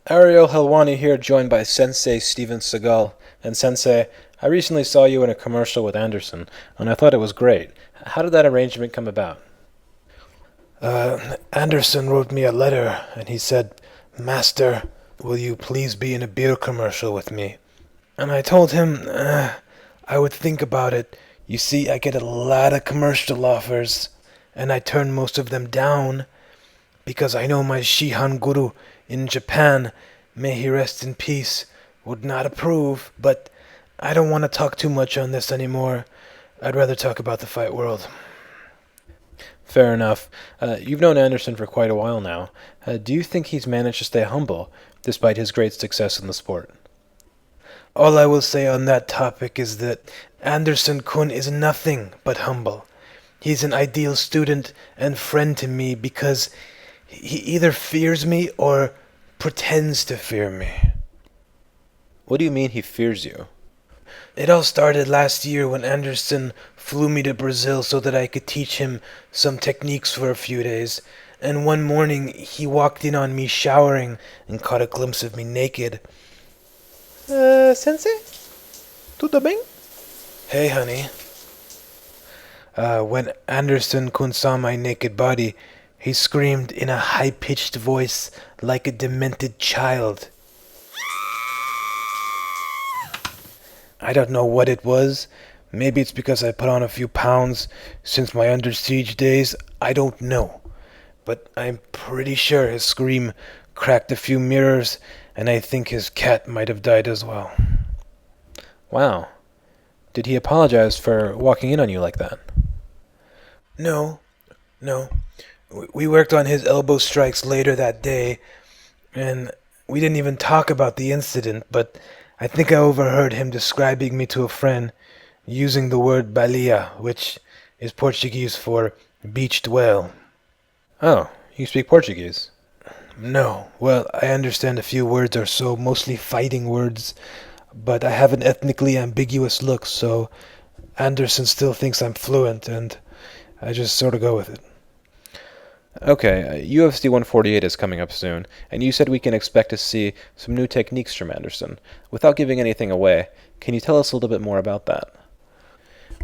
Ariel Helwani here, joined by Sensei Steven Seagal. And Sensei, I recently saw you in a commercial with Anderson, and I thought it was great. How did that arrangement come about? Anderson wrote me a letter, and he said, "Master, will you please be in a beer commercial with me?" And I told him I would think about it. You see, I get a lot of commercial offers, and I turn most of them down because I know my Shihan Guru in Japan, may he rest in peace, would not approve. But I don't want to talk too much on this anymore. I'd rather talk about the fight world. Fair enough. You've known Anderson for quite a while now. Do you think he's managed to stay humble, despite his great success in the sport? All I will say on that topic is that Anderson Kun is nothing but humble. He's an ideal student and friend to me because he either fears me or pretends to fear me. What do you mean he fears you? It all started last year when Anderson flew me to Brazil so that I could teach him some techniques for a few days. And one morning he walked in on me showering and caught a glimpse of me naked. Sensei? Tudo bem? Hey, honey. When Anderson Kun saw my naked body, he screamed in a high-pitched voice like a demented child. I don't know what it was. Maybe it's because I put on a few pounds since my Under Siege days. I don't know. But I'm pretty sure his scream cracked a few mirrors, and I think his cat might have died as well. Wow. Did he apologize for walking in on you like that? No. We worked on his elbow strikes later that day, and we didn't even talk about the incident, but I think I overheard him describing me to a friend using the word balia, which is Portuguese for beached whale. Oh, you speak Portuguese. No, well, I understand a few words or so, mostly fighting words, but I have an ethnically ambiguous look, so Anderson still thinks I'm fluent, and I just sort of go with it. Okay, UFC 148 is coming up soon, and you said we can expect to see some new techniques from Anderson. Without giving anything away, can you tell us a little bit more about that?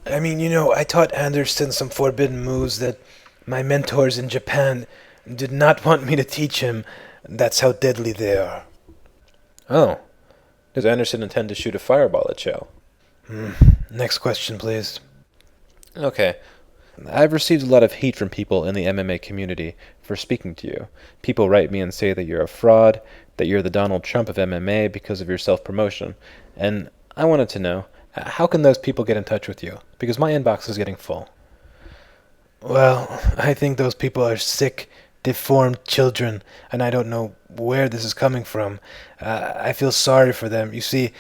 I mean, I taught Anderson some forbidden moves that my mentors in Japan did not want me to teach him. That's how deadly they are. Oh, does Anderson intend to shoot a fireball at Chow? Next question, please. Okay. I've received a lot of heat from people in the MMA community for speaking to you. People write me and say that you're a fraud, that you're the Donald Trump of MMA because of your self-promotion. And I wanted to know, how can those people get in touch with you? Because my inbox is getting full. Well, I think those people are sick, deformed children, and I don't know where this is coming from. I feel sorry for them. You see,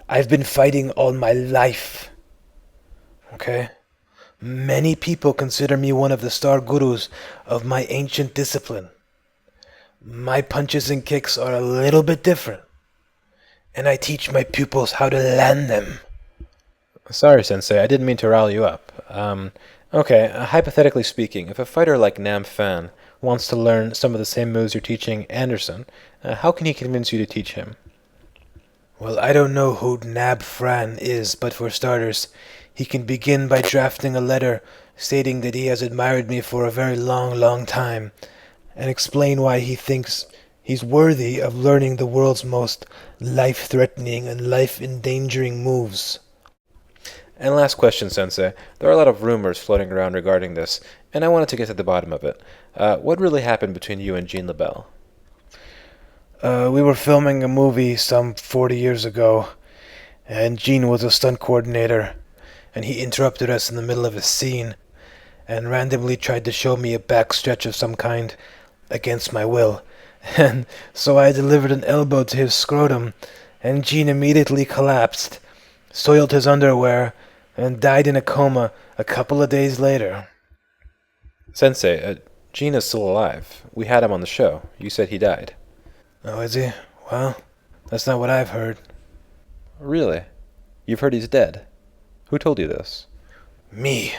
I've been fighting all my life. Okay? Many people consider me one of the star gurus of my ancient discipline. My punches and kicks are a little bit different, and I teach my pupils how to land them. Sorry, Sensei, I didn't mean to rile you up. Okay, hypothetically speaking, if a fighter like Nam Fan wants to learn some of the same moves you're teaching Anderson, how can he convince you to teach him? Well, I don't know who Nab Fran is, but for starters, he can begin by drafting a letter stating that he has admired me for a very long time, and explain why he thinks he's worthy of learning the world's most life-threatening and life-endangering moves. And last question, Sensei. There are a lot of rumors floating around regarding this, and I wanted to get to the bottom of it. What really happened between you and Jean LaBelle? We were filming a movie some 40 years ago, and Gene was a stunt coordinator, and he interrupted us in the middle of a scene, and randomly tried to show me a backstretch of some kind, against my will. And so I delivered an elbow to his scrotum, and Gene immediately collapsed, soiled his underwear, and died in a coma a couple of days later. Sensei, Gene is still alive. We had him on the show. You said he died. Oh, is he? Well, that's not what I've heard. Really? You've heard he's dead? Who told you this? Me.